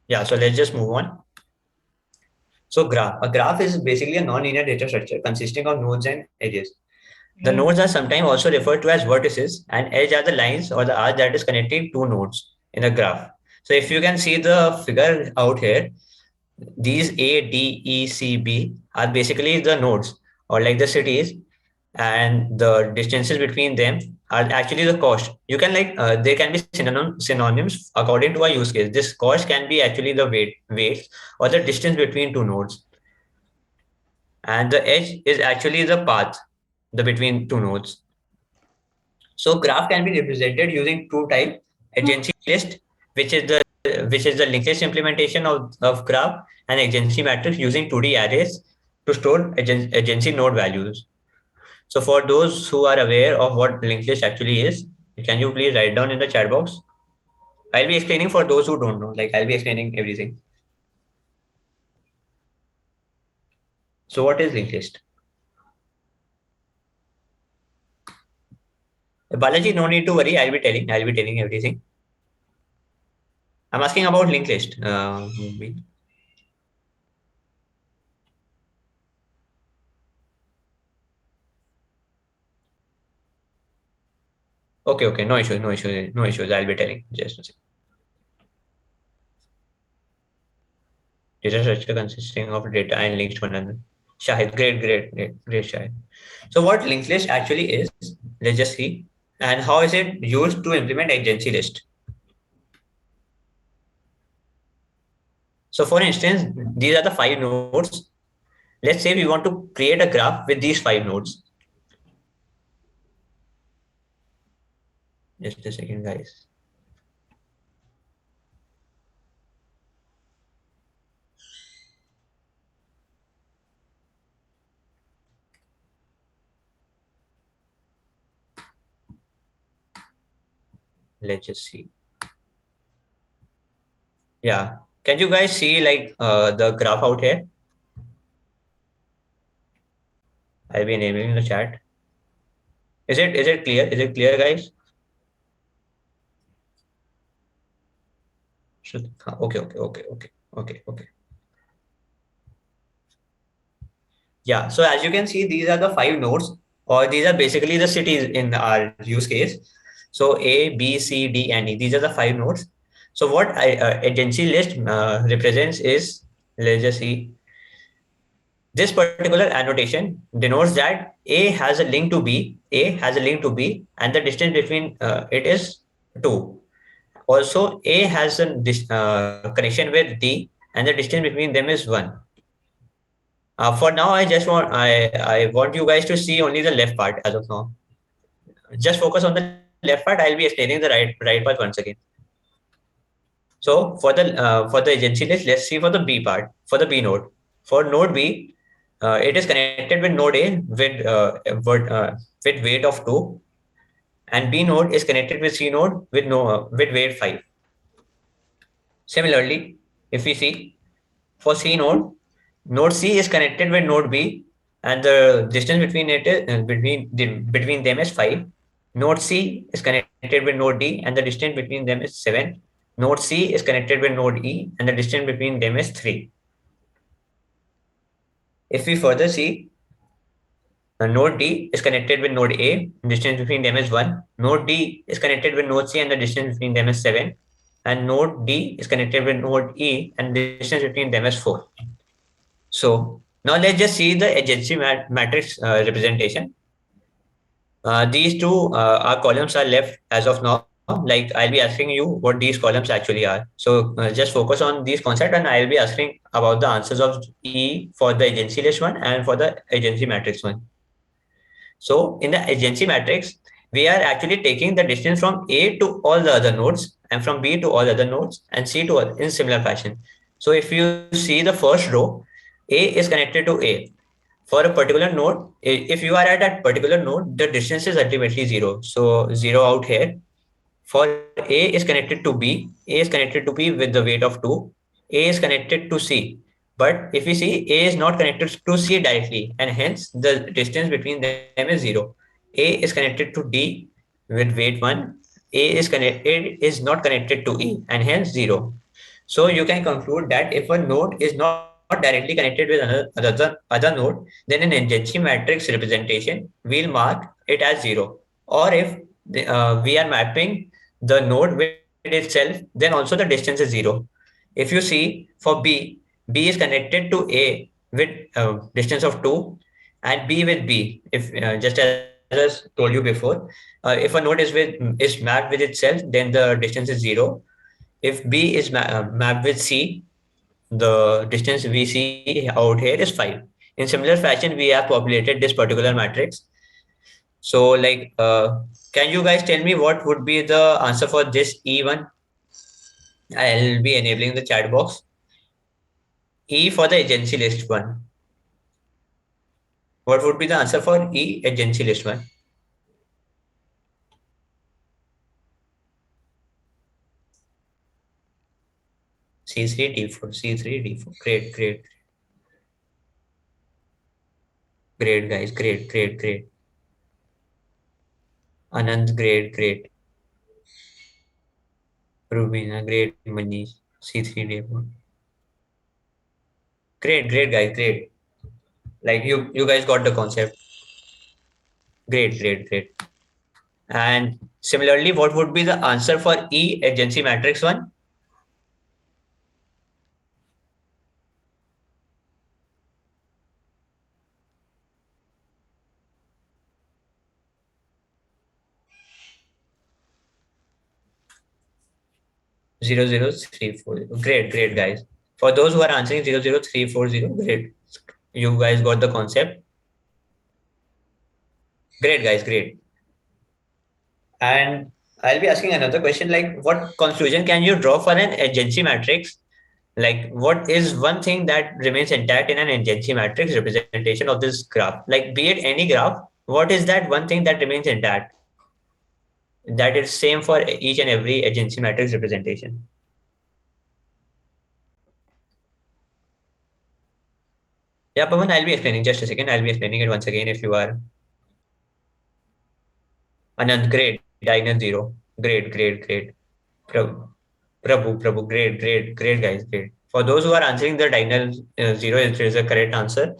Yeah, so let's just move on. So a graph is basically a non-linear data structure consisting of nodes and edges. The nodes are sometimes also referred to as vertices, and edge are the lines or the arc that is connecting two nodes in a graph. So if you can see the figure out here, these A, D, E, C, B are basically the nodes or like the cities, and the distances between them are actually the cost. You can they can be synonyms according to our use case. This cost can be actually the weight or the distance between two nodes, and the edge is actually the path the between two nodes. So graph can be represented using two type agency list, which is the linked list implementation of graph, and agency matrix using 2D arrays to store agency node values. So for those who are aware of what linked list actually is, can you please write down in the chat box? I'll be explaining for those who don't know. Like I'll be explaining everything. So what is linked list? Balaji, no need to worry. I'll be telling. I'll be telling everything. I'm asking about linked list. Okay, okay. No issues. No issues. No issues. I'll be telling. Just a second. Data structure consisting of data and links to one another. Shahid, great, Shahid. So what linked list actually is, let's just see, and how is it used to implement agency list. So for instance, these are the five nodes. Let's say we want to create a graph with these five nodes. Just a second, guys. Let's just see. Yeah. Can you guys see the graph out here? I'll be enabling the chat. Is it clear? Is it clear, guys? Okay. Yeah. So as you can see, these are the five nodes, or these are basically the cities in our use case. So A, B, C, D, and E. These are the five nodes. So what agency list represents is, let's just see. This particular annotation denotes that A has a link to B, A has a link to B, and the distance between it is 2. Also, A has a connection with D, and the distance between them is 1. For now, I want you guys to see only the left part as of now. Just focus on the left part. I'll be explaining the right part once again. So for the agency list, let's see for the B part, for the B node. For node B, it is connected with node A with weight of 2, and B node is connected with C node with no with weight 5. Similarly, if we see for C node, node C is connected with node B, and the distance between between them is 5. Node C is connected with node D, and the distance between them is 7. Node C is connected with node E, and the distance between them is 3. If we further see, node D is connected with node A, distance between them is 1. Node D is connected with node C, and the distance between them is 7. And node D is connected with node E, and the distance between them is 4. So now let's just see the agency matrix representation. These two our columns are left as of now. Like I'll be asking you what these columns actually are. So just focus on these concepts, and I'll be asking about the answers of E for the agency list one and for the agency matrix one. So in the agency matrix, we are actually taking the distance from A to all the other nodes, and from B to all other nodes, and C to in similar fashion. So if you see the first row, A is connected to A. For a particular node, if you are at that particular node, the distance is ultimately 0. So 0 out here. For A is connected to B, A is connected to B with the weight of 2, A is connected to C. But if we see, A is not connected to C directly, and hence the distance between them is 0. A is connected to D with weight 1, A is not connected to E, and hence 0. So you can conclude that if a node is not directly connected with other node, then in adjacency matrix representation, we'll mark it as zero. Or if we are mapping the node with itself, then also the distance is zero. If you see for B is connected to A with distance of 2 and B with B. If just as I told you before, if a node is mapped with itself, then the distance is zero. If B is mapped with C, the distance we see out here is 5. In similar fashion, we have populated this particular matrix. So, can you guys tell me what would be the answer for this E1? I'll be enabling the chat box. E for the agency list one. What would be the answer for E agency list one? C3, D4, C3, D4. Great, great, great, guys. Great, great, great. Anand, great, great. Rubina, great. Manish, C3, D4. Great, great, guys. Great. Like you guys got the concept. Great, great, great. And similarly, what would be the answer for E agency matrix one? 00340. Great, great, guys. For those who are answering 00340, great. You guys got the concept. Great, guys, great. And I'll be asking another question like, what conclusion can you draw for an agency matrix? Like, what is one thing that remains intact in an agency matrix representation of this graph? Like, be it any graph, what is that one thing that remains intact? That is same for each and every agency matrix representation. Yeah, Pawan, I'll be explaining. Just a second. I'll be explaining it once again if you are. Anand, great. Diagonal zero. Great, great, great. Prabhu, great, great, great, guys, great. For those who are answering the diagonal zero is the correct answer.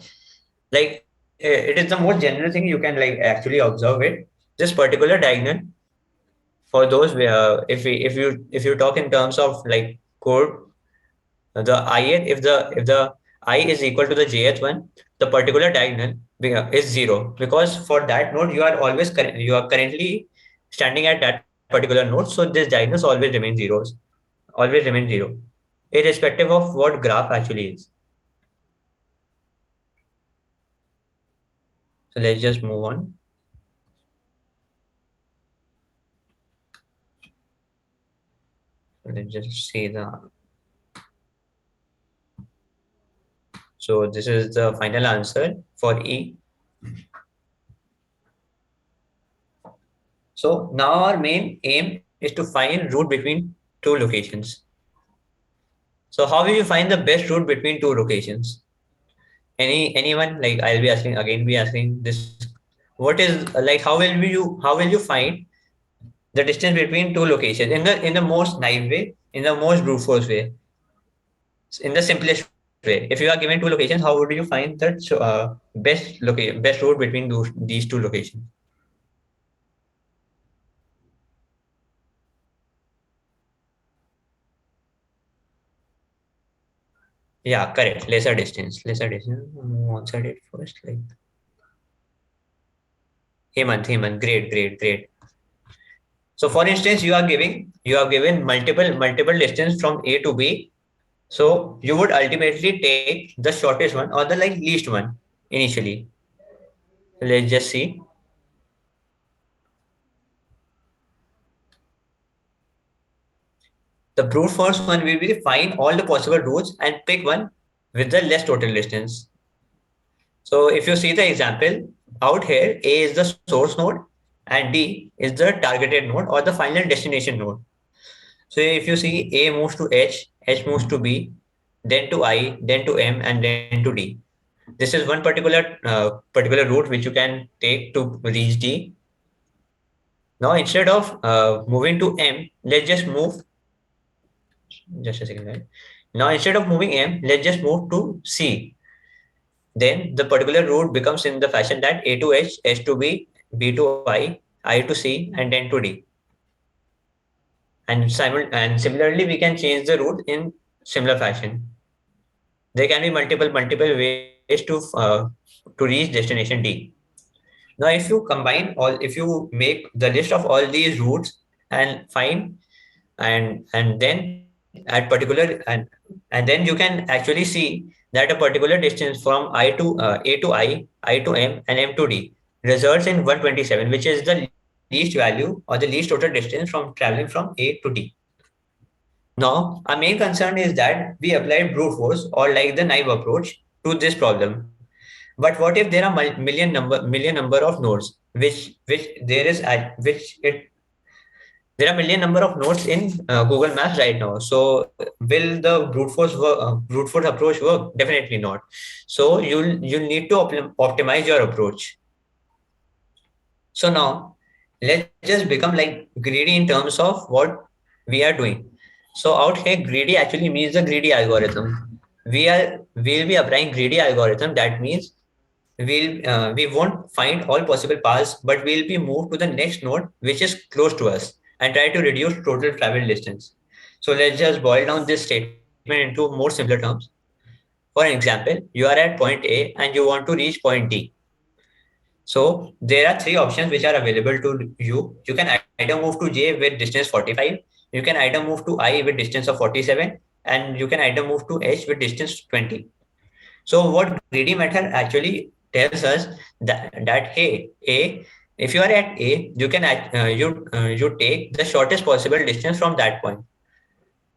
Like, it is the most general thing you can like actually observe it. This particular diagonal, for those if you talk in terms of like code, the ith if the I is equal to the jth one, the particular diagonal is zero, because for that node you are currently standing at that particular node, so this diagonal always remains zeros, always remain zero, irrespective of what graph actually is. So let's just move on. So let's just see the. So this is the final answer for E. So now our main aim is to find route between two locations. So how will you find the best route between two locations? Anyone, like I'll be asking again, be asking this. What is like how will you find the distance between two locations in the most naive way, in the most brute force way, in the simplest way? If you are given two locations, how would you find the best route between these two locations? Yeah, correct. Lesser distance. Lesser distance. One sided first. Like Hemant. Great, great, great. So for instance, you have given multiple distance from A to B. So you would ultimately take the shortest one or the like least one initially. Let's just see. The brute force one will be find all the possible routes and pick one with the less total distance. So if you see the example out here, A is the source node and D is the targeted node or the final destination node. So if you see A moves to H moves to B, then to I, then to M, and then to D. This is one particular route which you can take to reach D. Now instead of moving to M, let's just move Just a second, guys. Now instead of moving M, let's just move to C. Then the particular route becomes in the fashion that A to H, H to B, B to I to C, and then to D. And similarly, we can change the route in similar fashion. There can be multiple ways to reach destination D. Now, if you combine if you make the list of all these routes and find and then at particular and then you can actually see that a particular distance from A to I to M, and M to D results in 127, which is the least value or the least total distance from traveling from A to D. Now, our main concern is that we applied brute force or like the naive approach to this problem. But what if there are million number of nodes, which there is at which it there are million number of nodes in Google Maps right now. So will the brute force approach work? Definitely not. So you'll need to optimize your approach. So now let's just become like greedy in terms of what we are doing. So out here, greedy actually means the greedy algorithm. We'll be applying greedy algorithm. That means we won't find all possible paths, but we'll be moved to the next node which is close to us and try to reduce total travel distance. So let's just boil down this statement into more simpler terms. For example, you are at point A and you want to reach point D. So there are three options which are available to you. You can either move to J with distance 45, you can either move to I with distance of 47, and you can either move to H with distance 20. So what greedy method actually tells us that hey, A, if you are at A, you can you take the shortest possible distance from that point.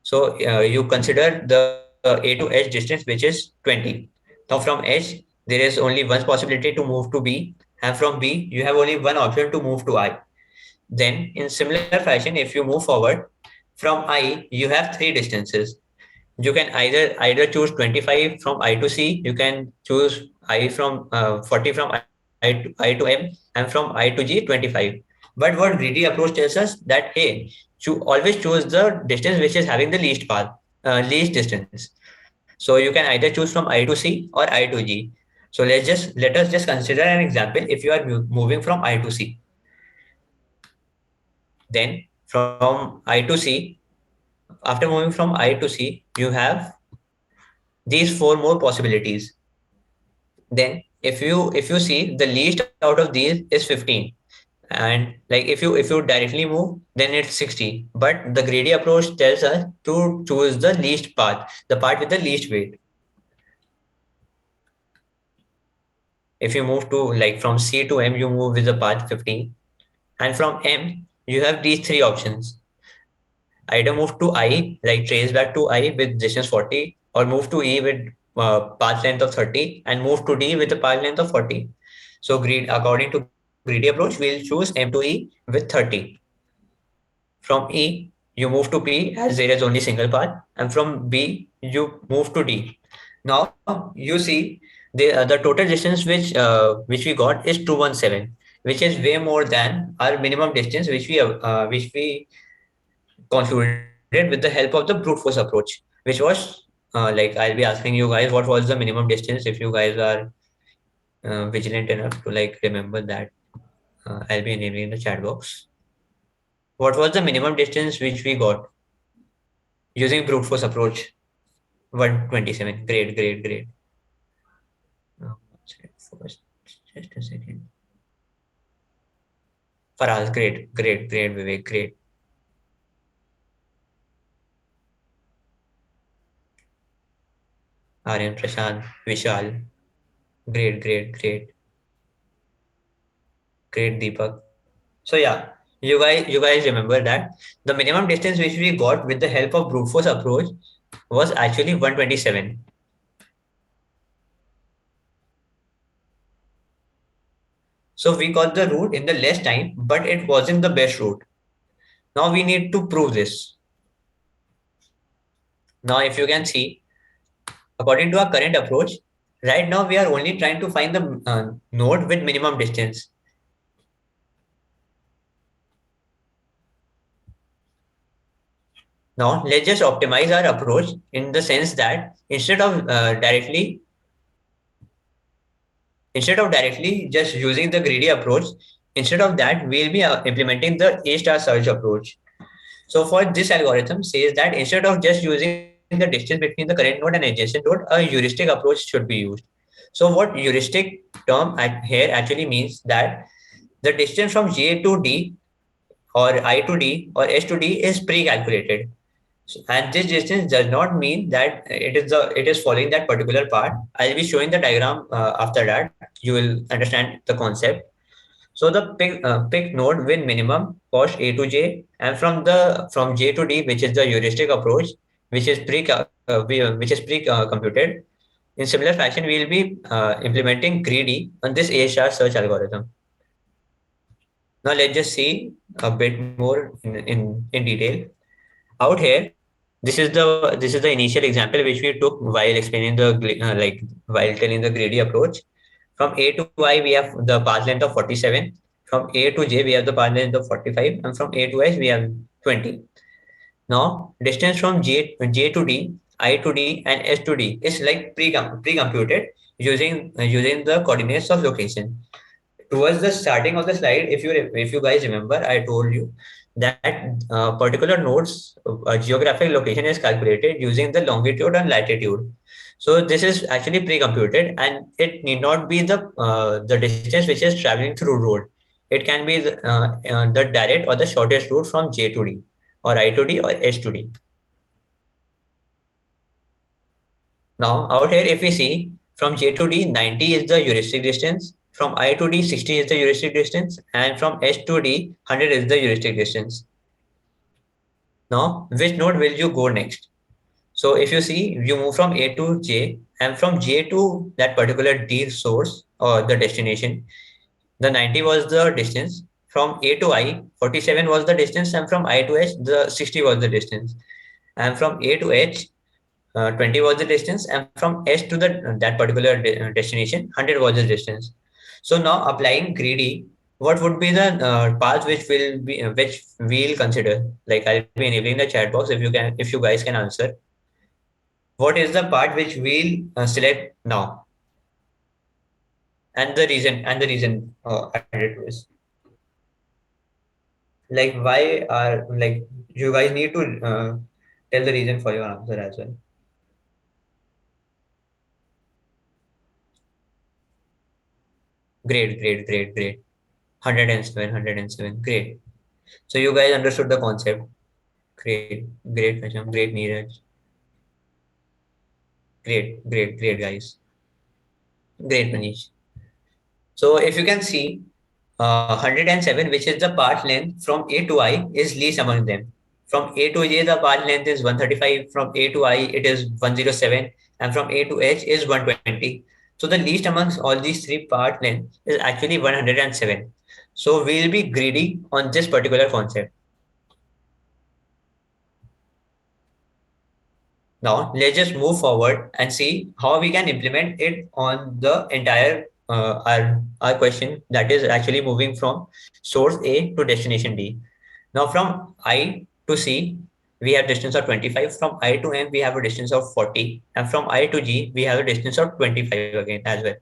So you consider the A to H distance, which is 20. Now from H, there is only one possibility to move to B, and from B, you have only one option to move to I. Then, in similar fashion, if you move forward from I, you have three distances. You can either choose 25 from I to C. You can choose I from 40 from I to M, and from I to G 25. But what greedy approach tells us that hey, always choose the distance which is having the least path, least distance. So you can either choose from I to C or I to G. So let us just consider an example. If you are moving from I to C, then from I to C, after moving from I to C, you have these four more possibilities. Then if you see, the least out of these is 15, and like if you directly move, then it's 60. But the greedy approach tells us to choose the least path, the path with the least weight. If you move to like from C to M, you move with the path 15, and from M you have these three options. Either move to I, like trace back to I with distance 40, or move to E with path length of 30, and move to D with the path length of 40. So according to greedy approach, we'll choose M to E with 30. From E, you move to P as there is only single path, and from B, you move to D. Now you see the total distance which we got is 217, which is way more than our minimum distance which we concluded with the help of the brute force approach, which was like I'll be asking you guys what was the minimum distance if you guys are vigilant enough to like remember that. I'll be enabling in the chat box. What was the minimum distance which we got using brute force approach? 127. Great, great, great. First, just a second. Faraz, great, great, great, Vivek, great. Aryan, Prashant, Vishal, great, great, great, great, Deepak. So yeah, you guys remember that the minimum distance which we got with the help of brute force approach was actually 127. So we got the route in the less time, but it wasn't the best route. Now we need to prove this. Now if you can see, according to our current approach, right now we are only trying to find the node with minimum distance. Now let's just optimize our approach in the sense that instead of directly just using the greedy approach, instead of that we'll be implementing the A star search approach. So for this algorithm says that instead of just using the distance between the current node and adjacent node, a heuristic approach should be used. So what heuristic term here actually means that the distance from J to D or I to D or S to D is pre-calculated. And this distance does not mean that it is following that particular path. I'll be showing the diagram after that. You will understand the concept. So the pick node with minimum cost A to J, and from J to D, which is the heuristic approach, which is pre computed. In similar fashion, we will be implementing greedy on this A star search algorithm. Now let's just see a bit more in detail. Out here, this is the initial example which we took while explaining while telling the greedy approach. From A to I, we have the path length of 47. From A to J, we have the path length of 45. And from A to H, we have 20. Now, distance from J to D, I to D, and S to D is like pre-computed using the coordinates of location. Towards the starting of the slide, if you guys remember, I told you that particular node's geographic location is calculated using the longitude and latitude. So this is actually pre-computed, and it need not be the distance which is traveling through road. It can be the direct or the shortest route from J to D, or I to D, or S to D. Now, out here, if we see from J to D, 90 is the heuristic distance. From I to D, 60 is the heuristic distance. And from S to D, 100 is the heuristic distance. Now, which node will you go next? So, if you see, you move from A to J, and from J to that particular D source or the destination, the 90 was the distance. From A to I, 47 was the distance. And from I to H, the 60 was the distance. And from A to H, 20 was the distance, and from S to that particular destination, 100 was the distance. So now applying greedy, what would be the path which we'll consider? Like, I'll be enabling the chat box if you guys can answer. What is the part which we'll select now, and the reason added to is like why are like you guys need to tell the reason for your answer as well. Great. 107. Great. So you guys understood the concept. Great, Kasham. Great, Neeraj. Great, guys. Great, Manish. So if you can see, 107, which is the path length from A to I, is least among them. From A to J, the path length is 135. From A to I, it is 107. And from A to H is 120. So the least amongst all these three path lengths is actually 107. So we'll be greedy on this particular concept. Now, let's just move forward and see how we can implement it on the entire our question that is actually moving from source A to destination D. Now, from I to C, we have distance of 25. From I to M, we have a distance of 40. And from I to G, we have a distance of 25 again as well.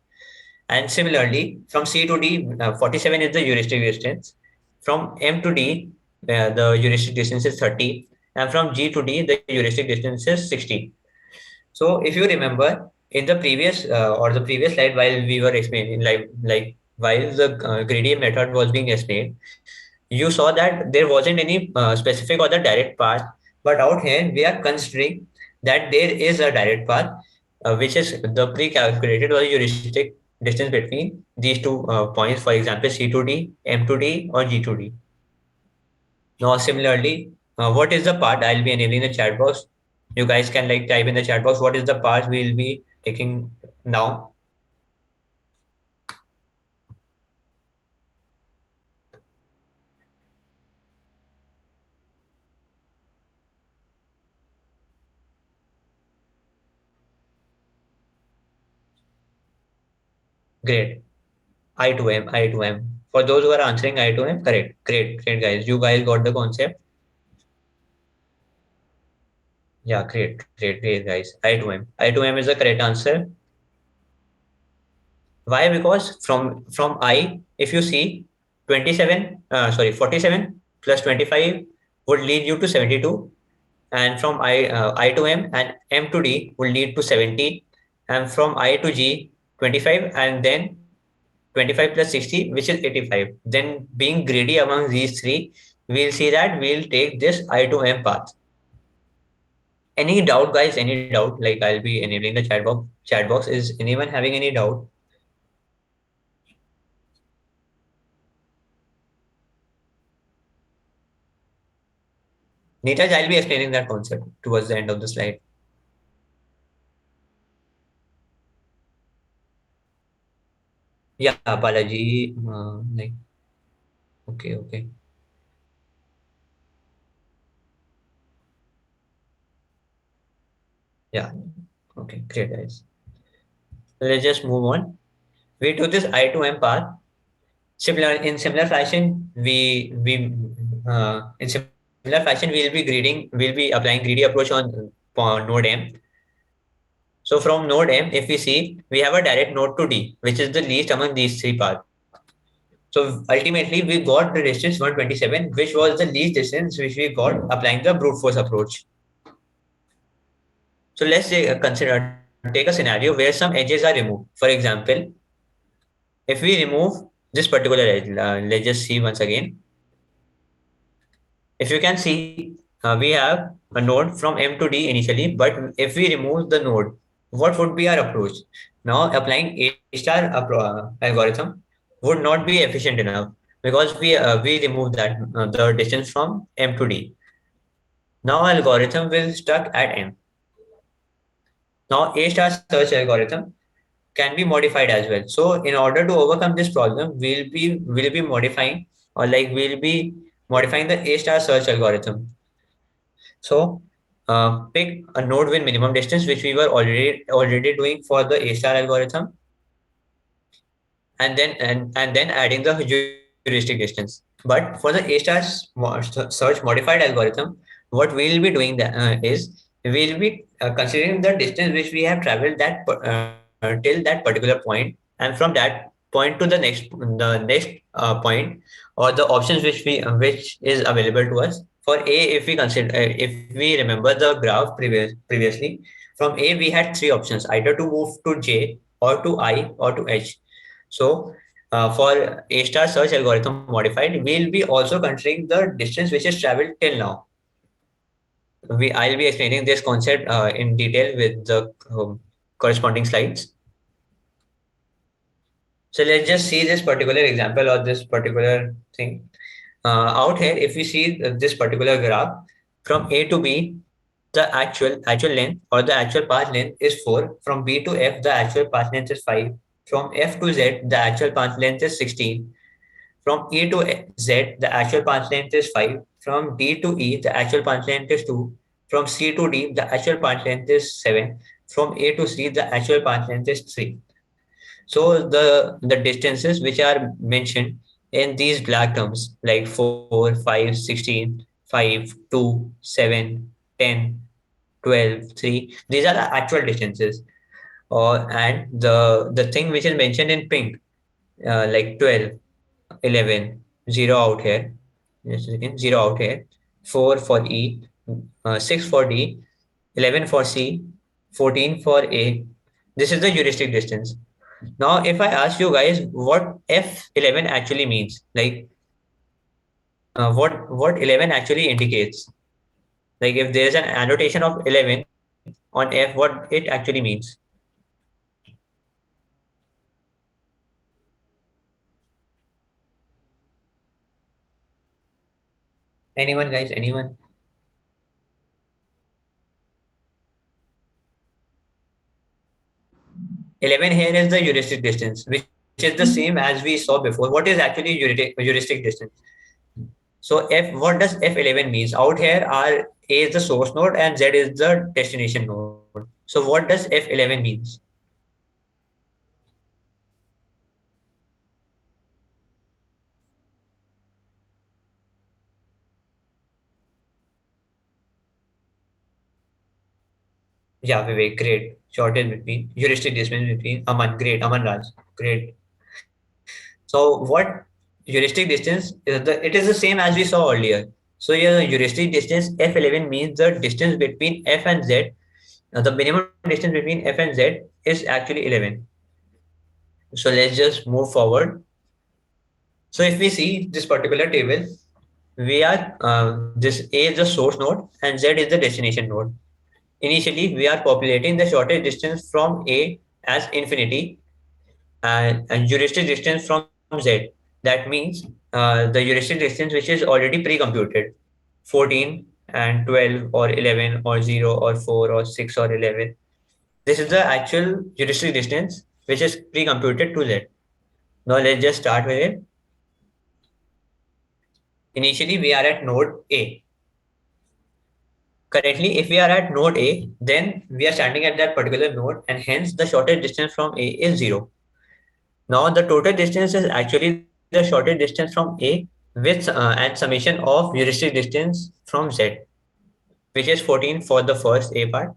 And similarly, from C to D, 47 is the heuristic distance. From M to D, the heuristic distance is 30. And from G to D, the heuristic distance is 60. So if you remember in the previous slide while we were explaining while the gradient method was being explained, you saw that there wasn't any specific or the direct path, but out here we are considering that there is a direct path, which is the pre-calculated or heuristic distance between these two points, for example, C to D, M to D, or G to D. Now, similarly, what is the part? I'll be enabling the chat box. You guys can like type in the chat box what is the part we'll be taking now. Great. I to M, I to M. For those who are answering I to M, correct. Great, guys. You guys got the concept. Yeah, great, guys. I to M. I to M is the correct answer. Why? Because from I, if you see 47 plus 25 would lead you to 72, and from I to M and M to D would lead to 70, and from I to G 25, and then 25 plus 60, which is 85. Then being greedy among these three, we'll see that we'll take this I to M path. Any doubt, guys? Any doubt? Like, I'll be enabling the chat box. Chat box. Is anyone having any doubt? Neeraj, I'll be explaining that concept towards the end of the slide. Yeah, Balaji. Like, okay. Yeah, okay, great, guys. Let's just move on. We do this I to M path. Similar fashion, we'll be applying greedy approach on node M. So from node M, if we see, we have a direct node to D, which is the least among these three paths. So ultimately, we got the distance 127, which was the least distance which we got applying the brute force approach. So let's take a scenario where some edges are removed. For example, if we remove this particular edge, let's just see once again. If you can see, we have a node from M to D initially, but if we remove the node, what would be our approach? Now, applying A star algorithm would not be efficient enough because we remove the distance from M to D. Now, algorithm will stuck at M. Now, A star search algorithm can be modified as well. So, in order to overcome this problem, we'll be modifying, or like we'll be modifying the A star search algorithm. So pick a node with minimum distance, which we were already doing for the A star algorithm, and then adding the heuristic distance. But for the A star search modified algorithm, what we'll be doing is we'll be considering the distance which we have traveled till that particular point, and from that point to the next point, or the options which is available to us. For A, if we remember the graph previously, from A we had three options, either to move to J, or to I, or to H. So for A star search algorithm modified, we'll be also considering the distance which is traveled till now. I'll be explaining this concept in detail with the corresponding slides. So let's just see this particular example or this particular thing. Out here, if we see this particular graph, from A to B, the actual length or the actual path length is 4. From B to F, the actual path length is 5. From F to Z, the actual path length is 16. From E to Z, the actual path length is 5. From D to E, the actual path length is 2. From C to D, the actual path length is 7. From A to C, the actual path length is 3. So the distances which are mentioned in these black terms, like 4, 5, 16, 5, 2, 7, 10, 12, 3, these are the actual distances. And the thing which is mentioned in pink, like 12, 11, 0 out here, just a second, 0 out here, 4 for E, 6 for D, 11 for C, 14 for A. This is the heuristic distance. Now, if I ask you guys what F11 actually means, like what 11 actually indicates, like if there's an annotation of 11 on F, what it actually means. Anyone, guys? Anyone? 11 here is the heuristic distance, which is the same as we saw before. What is actually heuristic distance? So what does F11 means? Out here, A is the source node and Z is the destination node. So what does F11 means? Yeah, Vivek, great. Shortest between heuristic distance between Aman, great. Aman Raj, great. So what heuristic distance is it is the same as we saw earlier. So here the heuristic distance F11 means the distance between F and Z. The minimum distance between F and Z is actually 11. So let's just move forward. So if we see this particular table, we are this A is the source node and Z is the destination node. Initially, we are populating the shortest distance from A as infinity and heuristic distance from Z. That means the heuristic distance which is already pre-computed, 14 and 12 or 11 or 0 or 4 or 6 or 11. This is the actual heuristic distance which is pre-computed to Z. Now let's just start with it. Initially, we are at node A. Currently, if we are at node A, then we are standing at that particular node, and hence the shortest distance from A is 0. Now, the total distance is actually the shortest distance from A with and summation of heuristic distance from Z, which is 14 for the first A part.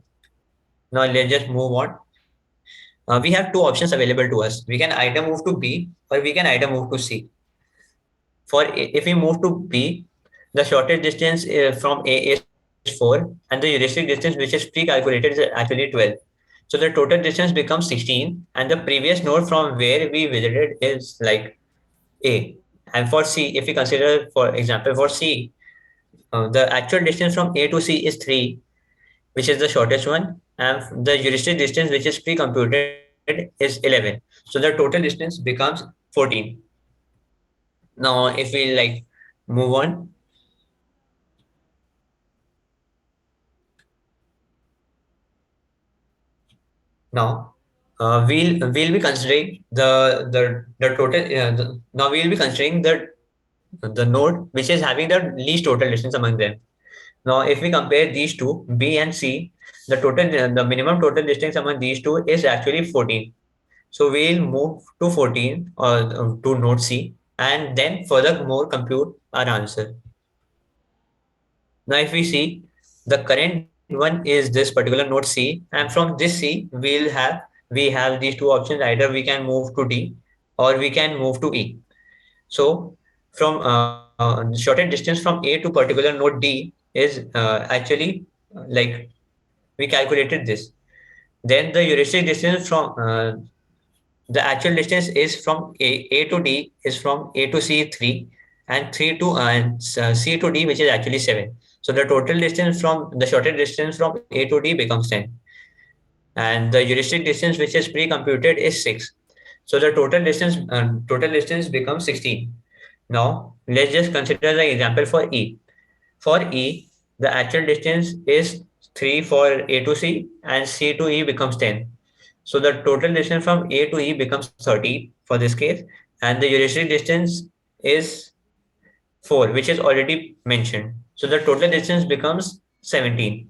Now, let's just move on. We have two options available to us. We can either move to B or we can either move to C. If we move to B, the shortest distance from A is 4, and the heuristic distance which is pre-calculated is actually 12. So the total distance becomes 16, and the previous node from where we visited is like A. And for C, if we consider, for example, for C, the actual distance from A to C is 3, which is the shortest one, and the heuristic distance which is pre-computed is 11. So the total distance becomes 14. Now, if we like move on, now we'll be considering the total. Now we'll be considering the node which is having the least total distance among them. Now, if we compare these two, B and C, the minimum total distance among these two is actually 14. So we'll move to 14 or to node C and then furthermore compute our answer. Now, if we see the current one is this particular node C, and from this C we have these two options. Either we can move to D or we can move to E. So from the shortest distance from A to particular node D is actually like we calculated this. Then the heuristic distance from the actual distance is from A to D is from A to C 3 and 3 to C to D, which is actually 7. So the total distance from the shortest distance from A to D becomes 10, and the heuristic distance which is pre-computed is 6. So the total distance becomes 16. Now let's just consider the example for E. For E, the actual distance is 3 for A to C and C to E becomes 10. So the total distance from A to E becomes 30 for this case, and the heuristic distance is 4, which is already mentioned. So the total distance becomes 17.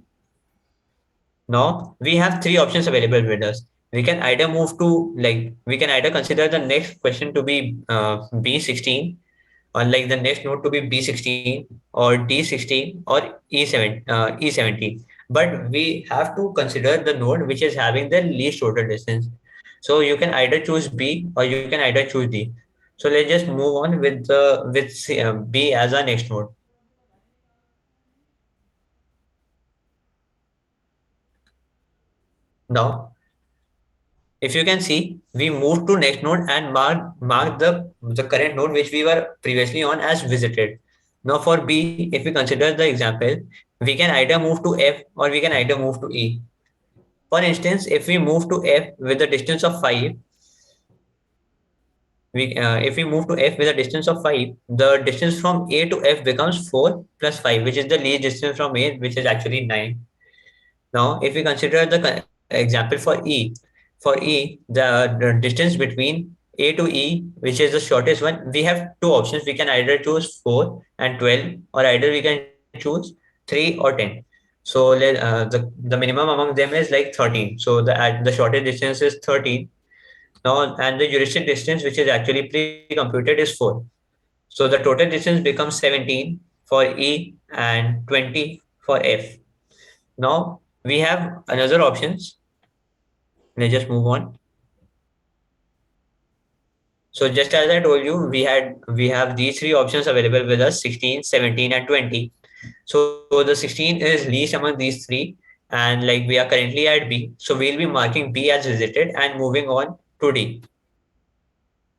Now we have three options available with us. We can either move to we can either consider the next question to be B16, or like the next node to be B16 or D16 or E17. But we have to consider the node which is having the least total distance. So you can either choose B or you can either choose D. So let's just move on with B as our next node. Now, if you can see, we move to next node and mark the current node which we were previously on as visited. Now for B, if we consider the example, we can either move to F or we can either move to E. For instance, if we move to F with a distance of 5, if we move to F with a distance of 5, the distance from A to F becomes 4 plus 5, which is the least distance from A, which is actually 9. Now, if we consider the example for E, the distance between A to E, which is the shortest one, we have two options. We can either choose 4 and 12, or either we can choose 3 or 10. So the minimum among them is like 13. So the shortest distance is 13. Now, and the heuristic distance, which is actually pre-computed, is 4. So the total distance becomes 17 for E and 20 for F. Now We have another options. Let's just move on. So just as I told you, we have these three options available with us: 16, 17, and 20. So the 16 is least among these three, and like we are currently at B, so we'll be marking B as visited and moving on to D.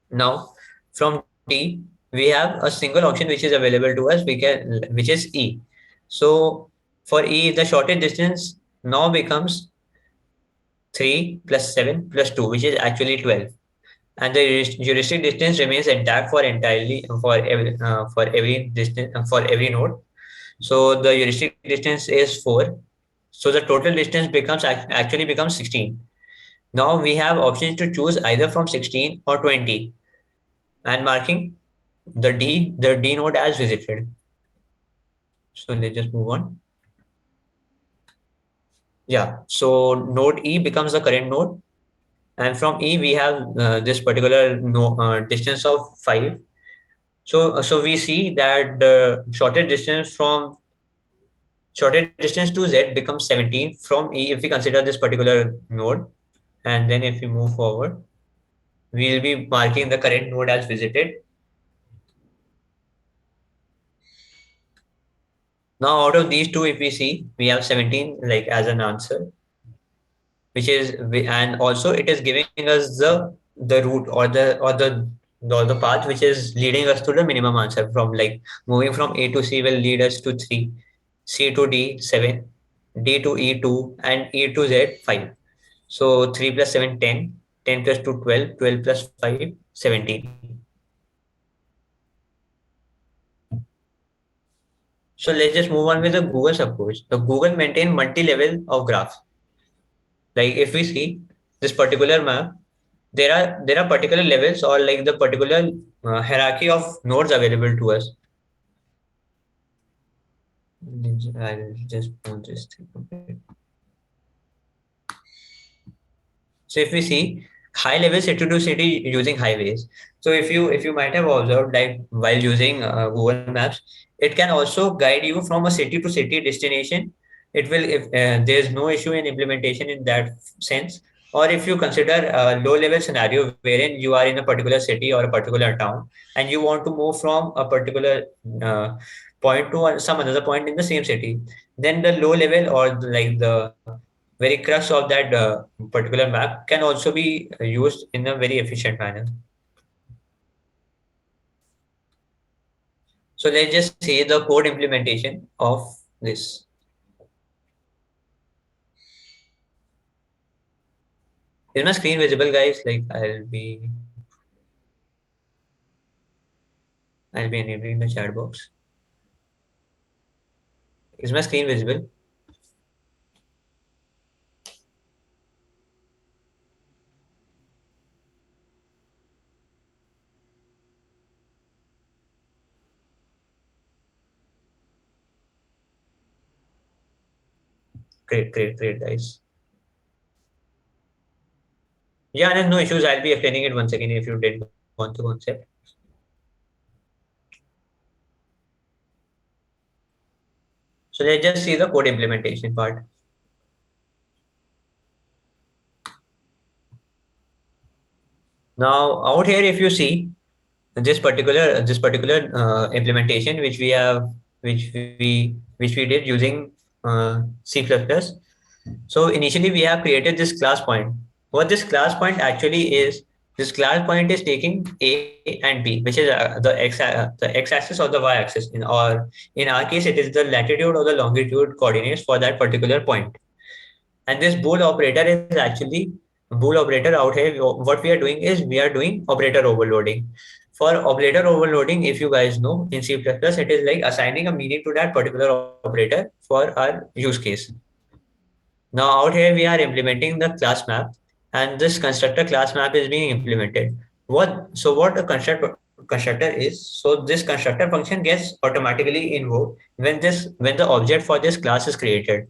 Now, from D, we have a single option which is available to us, which is E. So for E, the shortest distance now becomes 3 plus 7 plus 2, which is actually 12. And the heuristic distance remains intact for every node. So the heuristic distance is 4. So the total distance actually becomes 16. Now we have options to choose either from 16 or 20 and marking the D node as visited. So let's just move on. Yeah. So node E becomes the current node, and from E we have this particular distance of 5. So we see that the shortest distance to Z becomes 17 from E if we consider this particular node. And then if we move forward, we'll be marking the current node as visited. Now out of these two, if we see, we have 17 like as an answer, and also it is giving us the route or the path which is leading us to the minimum answer, from like moving from A to C will lead us to 3, C to D 7, D to E 2, and E to Z 5. So 3 plus 7 10, 10 plus 2 12, 12 plus 5 17. So let's just move on with the Google's approach. The Google maintain multi-level of graphs. Like if we see this particular map, there are particular levels or like the particular hierarchy of nodes available to us. I'll just move this thing. Okay. So if we see high level city to city using highways. So if you might have observed, like while using Google Maps, it can also guide you from a city to city destination. It will if there's no issue in implementation in that sense. Or if you consider a low level scenario wherein you are in a particular city or a particular town and you want to move from a particular uh, point to some another point in the same city, then the low level or like the very crux of that particular map can also be used in a very efficient manner. So let's just see the code implementation of this. Is my screen visible, guys? Like I'll be enabling the chat box. Is my screen visible? Great, great, great, guys. Yeah, there's no issues. I'll be explaining it once again if you didn't want the concept. So let's just see the code implementation part. Now out here, if you see, this particular implementation which we did using C++. So initially we have created this class point. What this class point actually is, this class point is taking A and B, which is the x-axis or the y-axis. In our case, it is the latitude or the longitude coordinates for that particular point. And this bool operator is actually bool operator out here. What we are doing is we are doing operator overloading. For operator overloading, if you guys know, in C++, it is like assigning a meaning to that particular operator for our use case. Now out here we are implementing the class map, and this constructor class map is being implemented. What a constructor is? So this constructor function gets automatically invoked when the object for this class is created.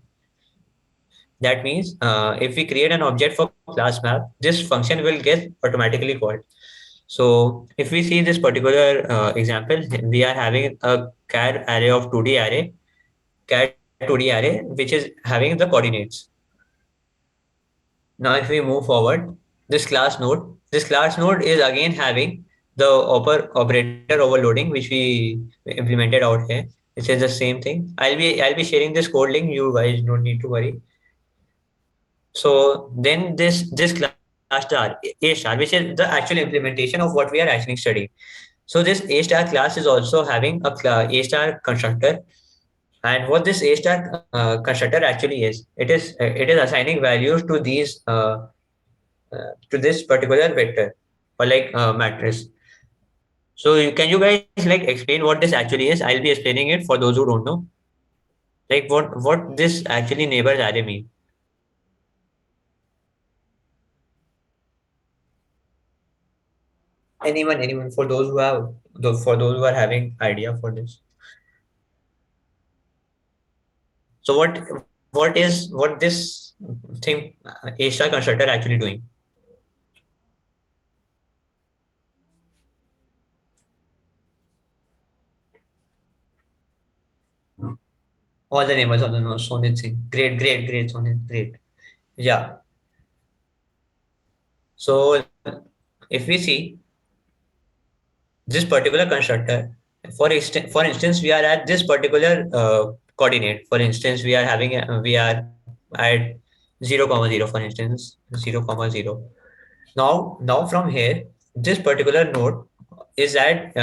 That means if we create an object for class map, this function will get automatically called. So if we see this particular example, we are having a char array of 2D array. Char 2D array which is having the coordinates. Now, if we move forward, this class node is again having the operator overloading, which we implemented out here, which is the same thing. I'll be sharing this code link. You guys don't need to worry. So then this class star A star, which is the actual implementation of what we are actually studying. So this A star class is also having A star constructor. And what this A star constructor actually is, it is assigning values to these to this particular vector or like matrix. So can you guys like explain what this actually is? I'll be explaining it for those who don't know. Like what this actually neighbors array mean. Anyone for those who have for those who are having idea for this. So what this thing A star constructor actually doing? All the neighbors of the node, Sonit Singh. Great, Sonit, great. Yeah. So if we see this particular constructor, for instance, we are at this particular coordinate. For instance, we are at 0, 0, for instance, 0, 0. Now from here, this particular node is at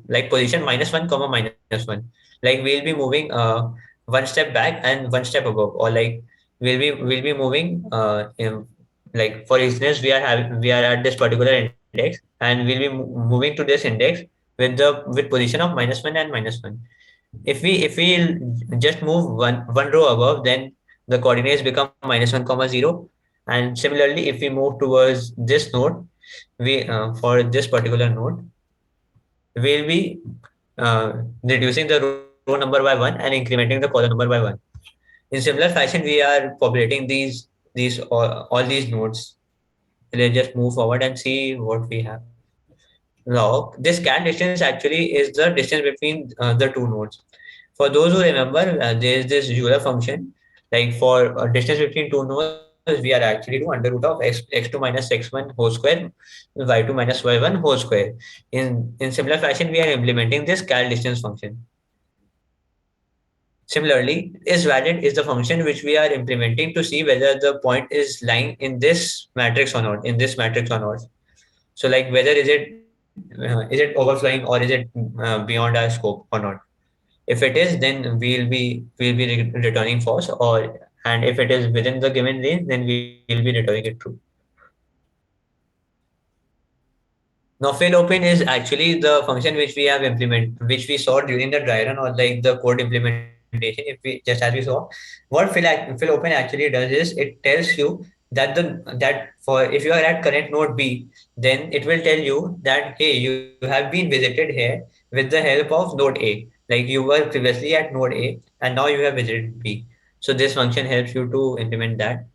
like position -1, -1. Like we'll be moving one step back and one step above, or like we'll be moving like for instance, we are at this particular index, and we'll be moving to this index with position of -1 and -1. If we just move one row above, then the coordinates become -1, 0. And similarly, if we move towards this node, we for this particular node, we'll be reducing the row number by one and incrementing the column number by one. In similar fashion, we are populating these all these nodes. Let's just move forward and see what we have. Now, this scan distance actually is the distance between the two nodes. For those who remember, there is this Euler function. Like for distance between two nodes, we are actually do under root of x2 minus x1 whole square, y2 minus y1 whole square. In similar fashion, we are implementing this cal distance function. Similarly, is valid is the function which we are implementing to see whether the point is lying in this matrix or not. In this matrix or not. So like whether is it overflowing or is it beyond our scope or not. If it is, then we'll be returning false, or and if it is within the given range, then we'll be returning it true. Now fill open is actually the function which we saw during the dry run, or like the code implementation. If we just as we saw, what fill open actually does is it tells you that for if you are at current node B, then it will tell you that hey, you have been visited here with the help of node A. Like you were previously at node A and now you have visited B. So this function helps you to implement that.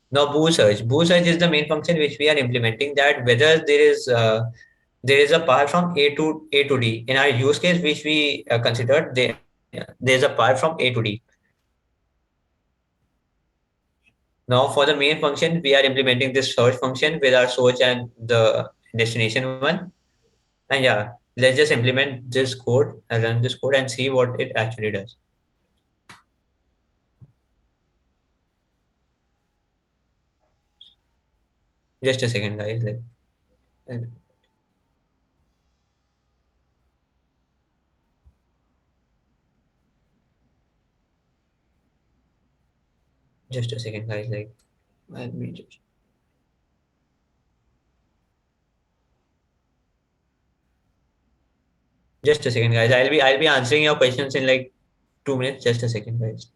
Now, Boo search is the main function which we are implementing, that whether there is a path from A to D. In our use case, which we considered, there is a path from A to D. Now, for the main function, we are implementing this search function with our source and the destination one. And yeah, let's just implement this code and run this code and see what it actually does. Just a second, guys. Uh, just a second, guys. Let me just a second, guys. I'll be answering your questions in like 2 minutes. Just a second, guys.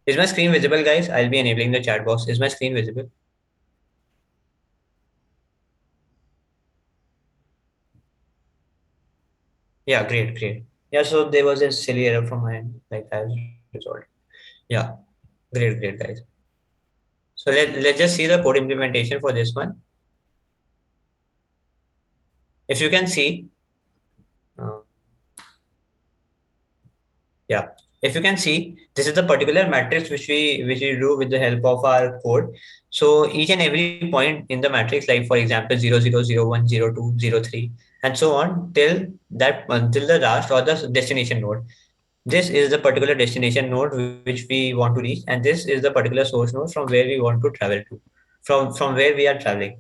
Is my screen visible, guys? I'll be enabling the chat box. Is my screen visible? Yeah, great, great. Yeah, so there was a silly error from my end, like I resolved. Yeah, great, great, guys. So let's just see the code implementation for this one. If you can see, uh, yeah, if you can see, this is the particular matrix which we do with the help of our code. So each and every point in the matrix, like for example, 00, 01, 02, 03, and so on till that until the last or the destination node. This is the particular destination node which we want to reach, and this is the particular source node from where we want to travel to, from where we are traveling.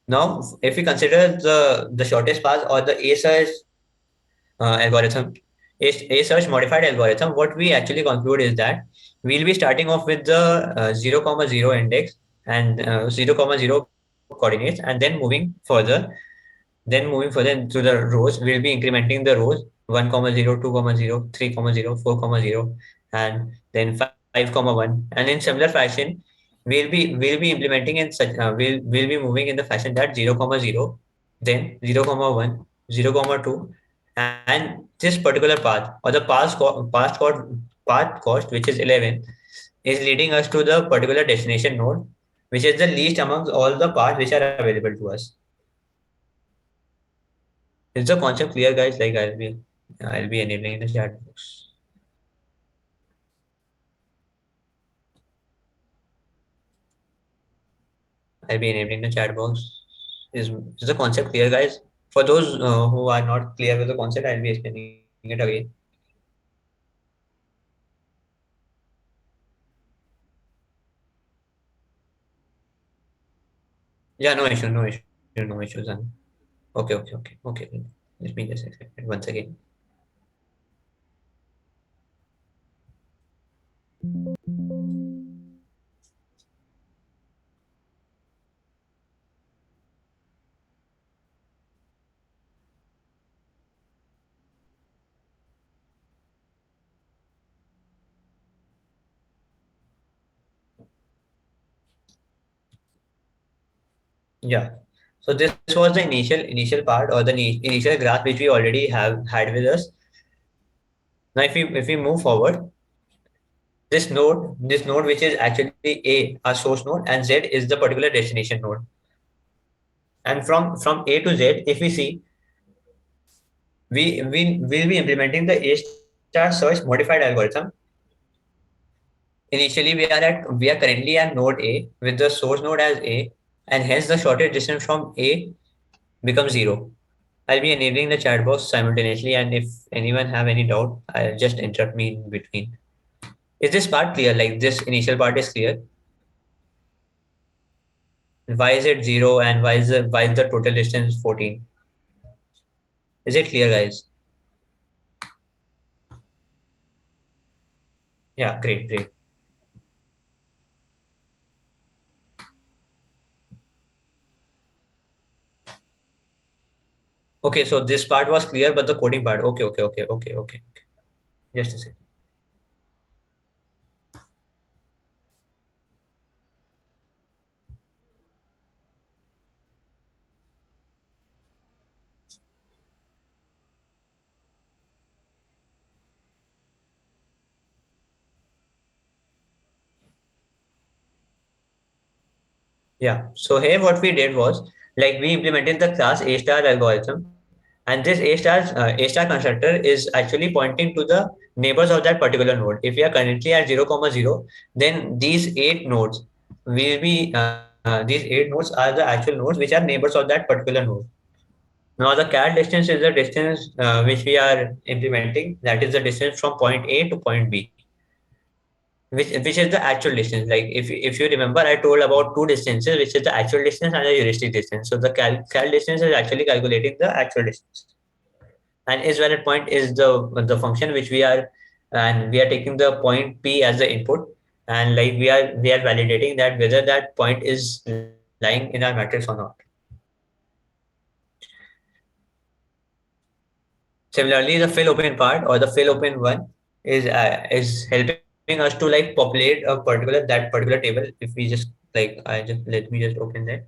Now, if we consider the shortest path or the A search algorithm, a search modified algorithm, what we actually conclude is that we'll be starting off with the 0 comma 0 index and 0 comma 0 coordinates, and then moving further into the rows, we'll be incrementing the rows 1 comma 0, 2 comma 0, 3 comma 0, 4 comma 0, and then 5 comma 1. And in similar fashion, we'll be implementing in such we'll be moving in the fashion that 0 comma 0, then 0 comma 1, 0 comma 2, and this particular path or the path cost, which is 11, is leading us to the particular destination node, which is the least amongst all the paths which are available to us. Is the concept clear, guys? Like I'll be enabling the chat box. I'll be enabling the chat box. Is the concept clear, guys? For those who are not clear with the concept, I'll be explaining it again. Yeah, no issue, no issue, no issues. And okay. Let me just explain it once again. Yeah. So this was the initial part or the initial graph which we already have had with us. Now, if we move forward, this node which is actually A, our source node, and Z is the particular destination node. And from A to Z, if we see, we will be implementing the A star search modified algorithm. Initially, we are currently at node A with the source node as A, and hence the shortest distance from A becomes 0. I'll be enabling the chat box simultaneously, and if anyone have any doubt, I'll just interrupt me in between. Is this part clear? Like this initial part is clear. Why is it 0 and why is the total distance 14? Is it clear, guys? Yeah, great, great. Okay, so this part was clear, but the coding part. Okay. Just a second. Yeah. So here what we did was like we implemented the class A star algorithm, and this A star constructor is actually pointing to the neighbors of that particular node. If we are currently at 0 comma 0, then these eight nodes will be these eight nodes are the actual nodes which are neighbors of that particular node. Now the cat distance is the distance which we are implementing. That is the distance from point A to point B, which is the actual distance. Like if you remember, I told about two distances, which is the actual distance and the heuristic distance. So the cal distance is actually calculating the actual distance, and is valid point is the function which we are, and we are taking the point P as the input, and like we are validating that whether that point is lying in our matrix or not. Similarly, the fill open part or the fill open one is helping us us to like populate a particular table. If we just like, I just let me just open that.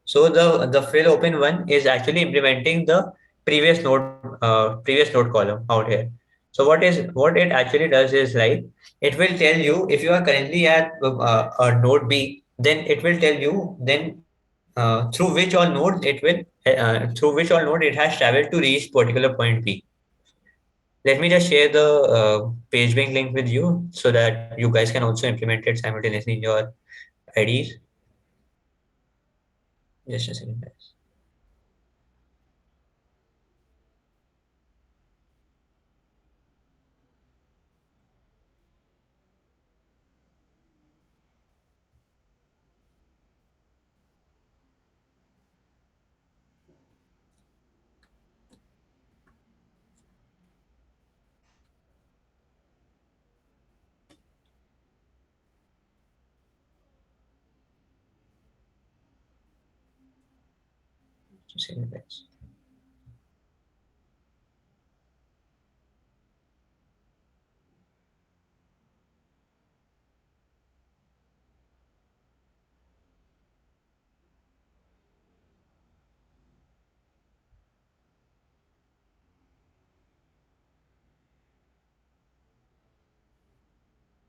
So the fill open one is actually implementing the previous node column out here. So what it actually does is like it will tell you if you are currently at a node B, then it will tell you then through which all node it will through which all node it has traveled to reach particular point B. Let me just share the page link with you so that you guys can also implement it simultaneously in your IDs. Just a second, guys. Just a second, guys.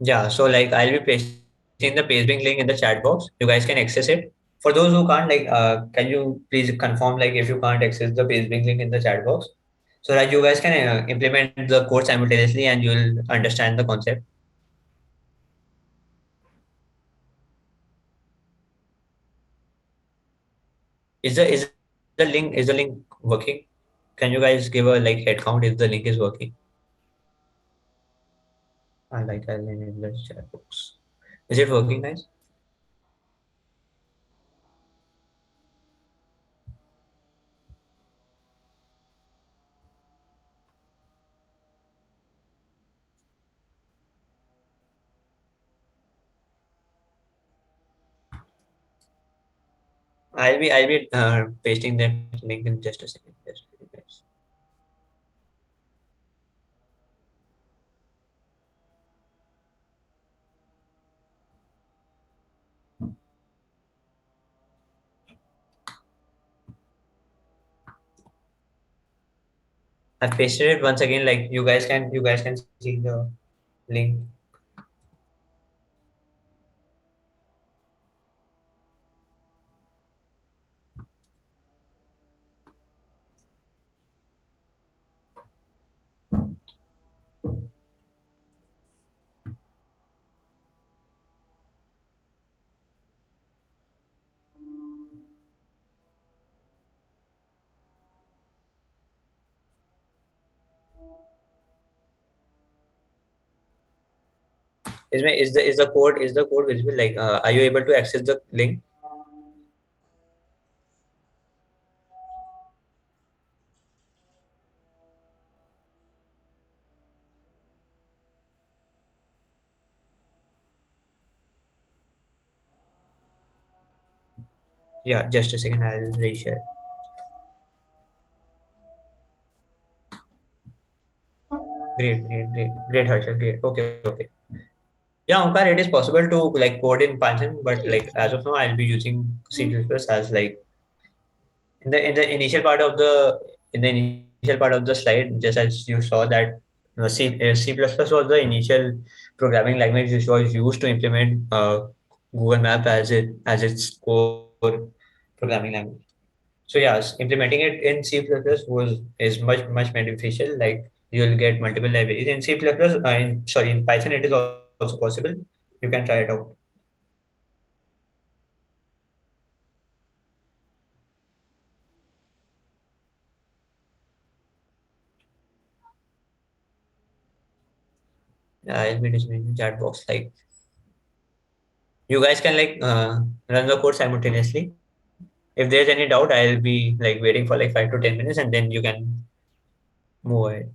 Yeah, so like I'll be pasting the page link in the chat box. You guys can access it. For those who can't, like, can you please confirm, like, if you can't access the page link in the chat box, so that you guys can implement the code simultaneously and you'll understand the concept. Is the link working? Can you guys give a like head count if the link is working? I'll in the chat box. Is it working, guys? I'll be pasting that link in just a second. Just a second, guys. I've pasted it once again. Like you guys can see the link. Is the code visible? Like, are you able to access the link? Yeah, just a second. I'll reshare. Great, Harshal. Great. Okay. Yeah, Omkar, it is possible to like code in Python, but like as of now, I'll be using C++ as like in the initial part of the slide, just as you saw that C++ was the initial programming language which was used to implement Google Map as its core programming language. So yes, implementing it in C++ is much beneficial. Like you'll get multiple libraries in C++. In Python, it is also possible. You can try it out. I'll be displaying the chat box. Like you guys can like run the code simultaneously. If there's any doubt, I'll be like waiting for like 5 to 10 minutes, and then you can move ahead.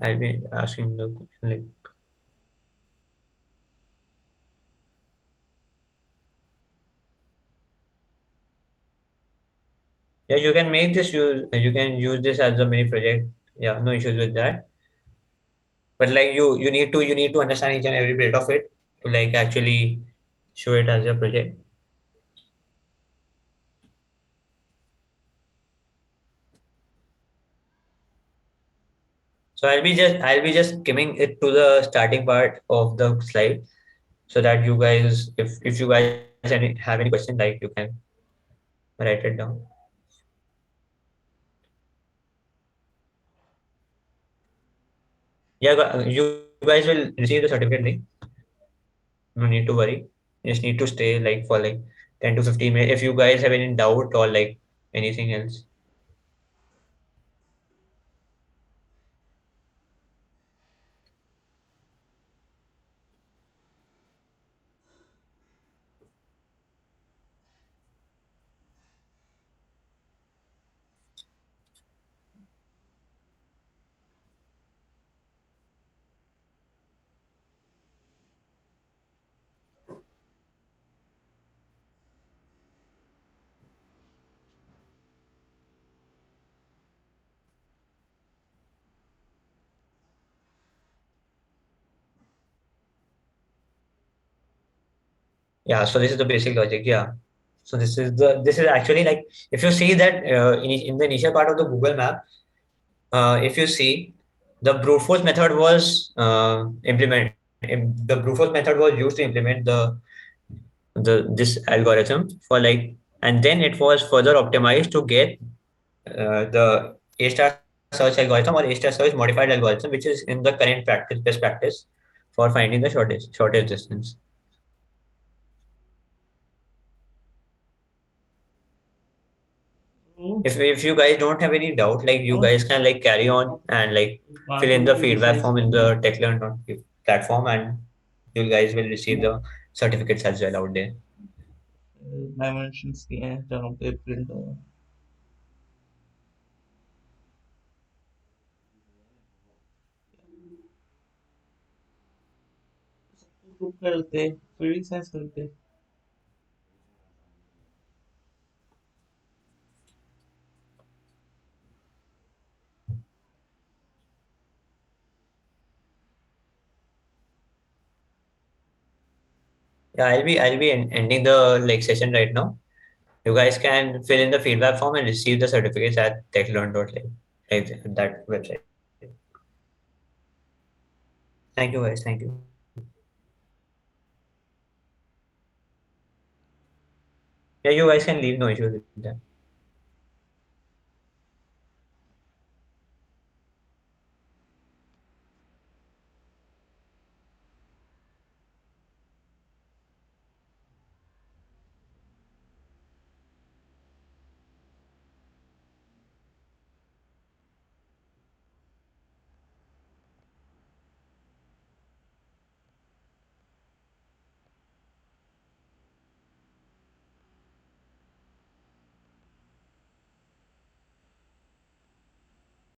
I'll be asking the question like, yeah, you can make this use. You can use this as a mini project. Yeah, no issues with that. But like you need to understand each and every bit of it to like actually show it as a project. So I'll be just skimming it to the starting part of the slide so that you guys, if you guys have any question, like you can write it down. Yeah, you guys will receive the certificate link. No need to worry. You just need to stay like for like 10 to 15 minutes. If you guys have any doubt or like anything else. Yeah, so this is the basic logic. Yeah. So this is actually like if you see that in the initial part of the Google map, if you see the brute force method was the brute force method was used to implement the this algorithm for like, and then it was further optimized to get the A star search algorithm or A star search modified algorithm, which is in the current practice best practice for finding the shortest distance. So, If you guys don't have any doubt, like you uh, guys can like carry on and like fill in quantum the field feedback size form in can the TechLearn platform, and you guys will receive the certificates as well out there. dimensions जहाँ पे print होगा सबको group करते field size करते Yeah, I'll be ending the like session right now. You guys can fill in the feedback form and receive the certificates at techlearn.like that website. Thank you guys. Thank you. Yeah, you guys can leave, no issues with that.